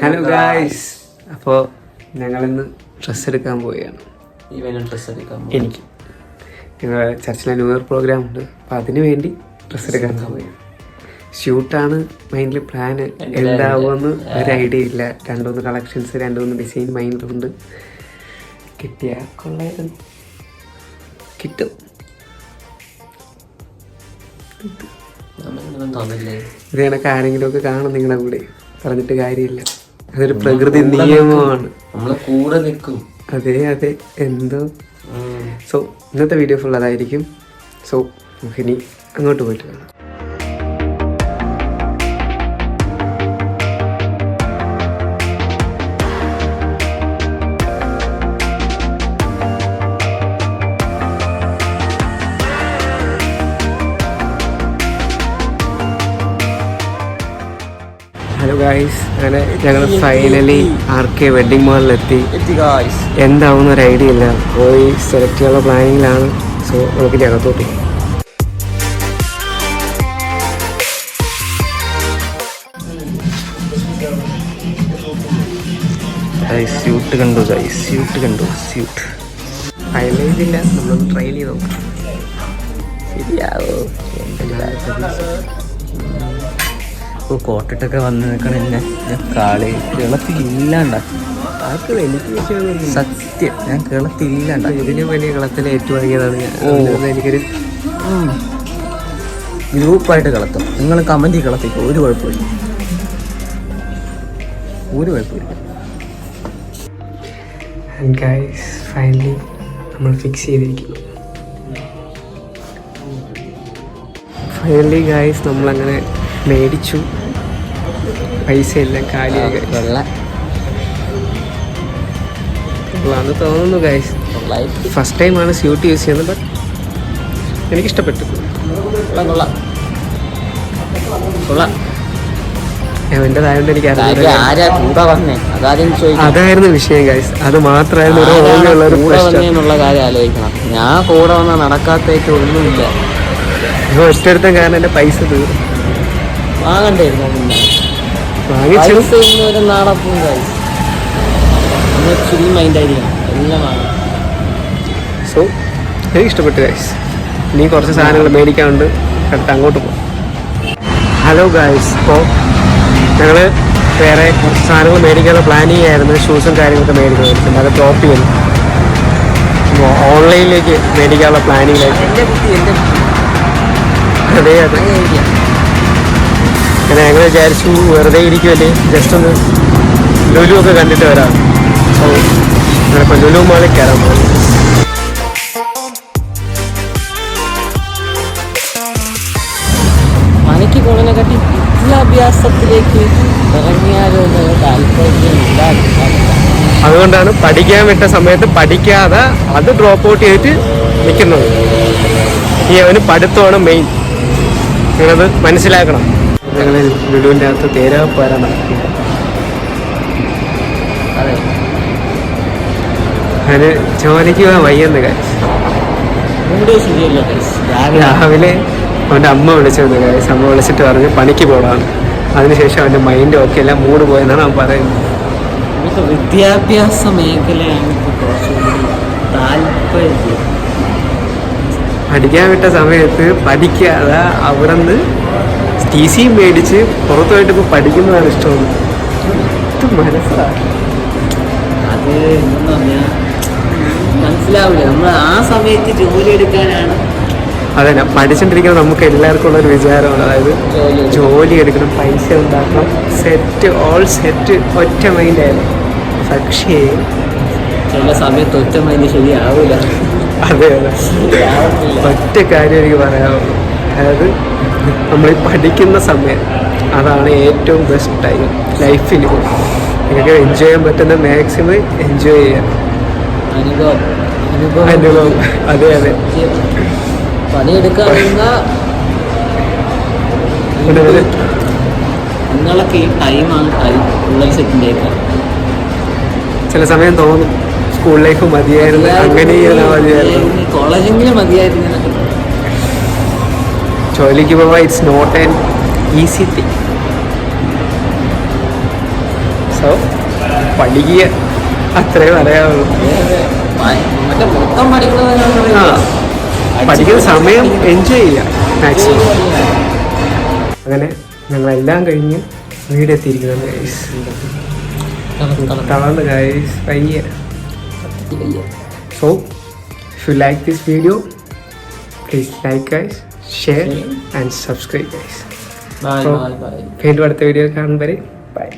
Hello guys, അപ്പോൾ ഞങ്ങളിന്ന് dress എടുക്കാൻ പോവുകയാണ്. എനിക്ക് ഞങ്ങൾ ചർച്ചിലെ ന്യൂ ഇയർ പ്രോഗ്രാം ഉണ്ട്, അപ്പോൾ അതിന് വേണ്ടി ഡ്രസ്സ് എടുക്കാൻ പോവുകയാണ്. ഷൂട്ടാണ് മൈൻഡിൽ പ്ലാന്. എന്താവുമെന്ന് ഒരു ഐഡിയ ഇല്ല. രണ്ടുമൂന്ന് കളക്ഷൻസ്, രണ്ടുമൂന്ന് ഡിസൈൻ മൈൻഡിലുണ്ട്. കിട്ടിയാൽ കൊള്ളായിരുന്നു. കിട്ടും. ഇത് കണക്ക് ആരെങ്കിലും ഒക്കെ കാണും നിങ്ങളുടെ കൂടെ, പറഞ്ഞിട്ട് കാര്യമില്ല. അതൊരു പ്രകൃതി നിയമമാണ്. നമ്മളെ കൂടെ നിൽക്കും. അതെ അതെ, എന്തോ. സോ ഇന്നത്തെ വീഡിയോ ഫുൾ അതായിരിക്കും. സോ നമുക്കിനി അങ്ങോട്ട് പോയിട്ട് കാണാം. ഹലോ ഗായ്സ്, അങ്ങനെ ഞങ്ങൾ ഫൈനലി RK വെഡിങ് മാളിലെത്തി. എന്താവുന്ന ഒരു ഐഡിയ ഇല്ല. പോയി സെലക്ട് ചെയ്യാനുള്ള പ്ലാനിങ്ങിലാണ്. സോ നമുക്കിനി അകത്തോട്ട് സ്യൂട്ട് കണ്ടു, സ്യൂട്ട് കണ്ടു. സ്യൂട്ട് ഫൈനലൈസ് ഇല്ല, നമ്മളൊന്ന് ട്രൈ ചെയ്ത് നോക്കാം. ശരിയാവോ? കോട്ടിട്ടൊക്കെ വന്ന് നിൽക്കണ എന്നെ കാളി കിളത്തില്ലാണ്ട. ആർക്കും എനിക്ക് വിഷയമൊന്നും. സത്യം, ഞാൻ കിളത്തില്ലാണ്ട. ഇതിന് വലിയ കളത്തിൽ ഏറ്റുവാങ്ങിയതാണ് ഞാൻ. എനിക്കൊരു ഗ്രൂപ്പായിട്ട് കളത്തും. നിങ്ങൾ കമൻറ്റിൽ കളത്തിക്കോ, ഒരു കുഴപ്പമില്ല, ഒരു കുഴപ്പമില്ല. ഗൈസ് ഫൈനലി നമ്മൾ ഫിക്സ് ചെയ്തിരിക്കുന്നു. ഫൈനലി ഗൈസ് നമ്മളങ്ങനെ മേടിച്ചു. പൈസ എല്ലാം കാലിയായി തോന്നുന്നു ഗൈസ്. ഫസ്റ്റ് ടൈമാണ് സ്യൂട്ട് യൂസ് ചെയ്യുന്നത്, ബട്ട് എനിക്കിഷ്ടപ്പെട്ടു. എൻ്റെതായതുകൊണ്ട് എനിക്ക് അതായിരുന്നു വിഷയം ഗൈസ്. അത് മാത്രമായിരുന്നു എന്നുള്ള കാര്യം ആലോചിക്കണം. ഞാൻ കൂടെ വന്നാൽ നടക്കാത്തേക്ക് ഒന്നുമില്ല. ഒറ്റടുത്തും കാരണം എൻ്റെ പൈസ തീർന്നു. വാങ്ങണ്ടായിരുന്നു. വാങ്ങിച്ചു ഒരു നാടപ്പം ചില്ലി മൈൻഡായിരിക്കണം എല്ലാം വാങ്ങാം. സോ എനിക്ക് ഇഷ്ടപ്പെട്ടു ഗൈസ്. ഇനി കുറച്ച് സാധനങ്ങൾ മേടിക്കാനുണ്ട്, അടുത്ത് അങ്ങോട്ട് പോകും. ഹലോ ഗൈസ്, ഇപ്പോൾ ഞങ്ങൾ വേറെ കുറച്ച് സാധനങ്ങൾ മേടിക്കാനുള്ള പ്ലാനിങ് ആയിരുന്നു. ഷൂസും കാര്യങ്ങളൊക്കെ മേടിക്കുന്നുണ്ട്, അത് ഡ്രോപ്പ് ചെയ്യുന്നു. ഓൺലൈനിലേക്ക് മേടിക്കാനുള്ള പ്ലാനിങ്ങിലേക്ക്. അതെ അതെ, അങ്ങനെ ഞങ്ങൾ വിചാരിച്ചു വെറുതെ ഇരിക്കുമല്ലേ, ജസ്റ്റ് ഒന്ന് ലുലു ഒക്കെ കണ്ടിട്ട് വരാം. സോ ഞങ്ങളിപ്പോൾ ലുലു മാളിൽ കയറാൻ പോകും. പണിക്ക് പോകുന്നതിനെക്കാട്ടി വിദ്യാഭ്യാസത്തിലേക്ക് ഇറങ്ങിയാലോ എന്നുള്ള താല്പര്യം അതുകൊണ്ടാണ് പഠിക്കാൻ വിട്ട സമയത്ത് പഠിക്കാതെ അത് ഡ്രോപ്പ് ഔട്ട് ചെയ്തിട്ട് നിൽക്കുന്നത്. ഈ അവന് പഠിത്തമാണ് മെയിൻ. നിങ്ങളത് മനസ്സിലാക്കണം. ഞങ്ങൾ ലുലുവിൻ്റെ അകത്ത് തേരാപ്പാര നടക്കുക. അതിന് ജോലിക്ക് പോകാൻ വയ്യെന്ന് കാര്യം. രാവിലെ അവൻ്റെ അമ്മ വിളിച്ചിരുന്നു കാര്യം. അമ്മ വിളിച്ചിട്ട് പറഞ്ഞ് പണിക്ക് പോകാമെന്ന്. അതിനുശേഷം അവൻ്റെ മൈൻഡ് ഒക്കെ എല്ലാം മൂഡ് പോയെന്നാണ് അവൻ പറയുന്നത്. വിദ്യാഭ്യാസ മേഖലയാണ് താല്പര്യം. പഠിക്കാൻ വിട്ട സമയത്ത് പഠിക്കാതെ അവിടെ നിന്ന് TC മേടിച്ച് പുറത്തു പോയിട്ട് ഇപ്പോൾ പഠിക്കുന്നതാണ് ഇഷ്ടമാണ്. ഇത് മനസ്സിലാക്കി അത് എന്തെന്ന് പറഞ്ഞാൽ മനസ്സിലാവില്ല. നമ്മൾ ആ സമയത്ത് ജോലി എടുക്കാനാണ്. അതെ, പഠിച്ചുകൊണ്ടിരിക്കുന്നത് നമുക്ക് എല്ലാവർക്കും ഉള്ളൊരു വിചാരമാണ്. അതായത് ജോലി എടുക്കണം, പൈസ ഉണ്ടാക്കണം, സെറ്റ്, ഓൾ സെറ്റ്, ഒറ്റ മൈൻഡായിരുന്നു. പക്ഷേ ചില സമയത്ത് ഒറ്റ മൈൻഡ് ശരിയാവില്ല. അതെ അതെ, ഒറ്റ കാര്യം എനിക്ക് പറയാനുള്ളൂ. അതായത് നമ്മൾ പഠിക്കുന്ന സമയം അതാണ് ഏറ്റവും ബെസ്റ്റ് ടൈം ലൈഫിൽ. നിങ്ങൾക്ക് എൻജോയ് ചെയ്യാൻ പറ്റുന്ന മാക്സിമം എൻജോയ് ചെയ്യാം. അനുഭവം. അതെ അതെ, പണിയെടുക്കാറുള്ള നിങ്ങളൊക്കെ ഈ ടൈമാണ് ടൈം ഉള്ള സെറ്റിൻ്റെയൊക്കെ. ചില സമയം തോന്നും സ്കൂൾ ലൈഫ് മതിയായിരുന്നു, അങ്ങനെ മതിയായിരുന്നു, കോളേജെങ്കിലും മതിയായിരുന്നു. ജോലിക്ക് പോവാൻ it's not an easy thing. So പഠിക്കുക, അത്രേ പറയാവുള്ളൂ. മറ്റേ മൊത്തം പഠിക്കുന്നത് ആ, പഠിക്കുന്ന സമയം എൻജോയ് ചെയ്യുക മാക്സിമം. അങ്ങനെ ഞങ്ങളെല്ലാം കഴിഞ്ഞ് വീടെത്തിയിരിക്കുന്നത് ഗൈസ്. തളർന്ന് ഗൈസ് പയ്യ. So if you like this video please like guys, share and subscribe guys. Bye. വീണ്ടും അടുത്ത വീഡിയോ കാണും വരെ ബൈ.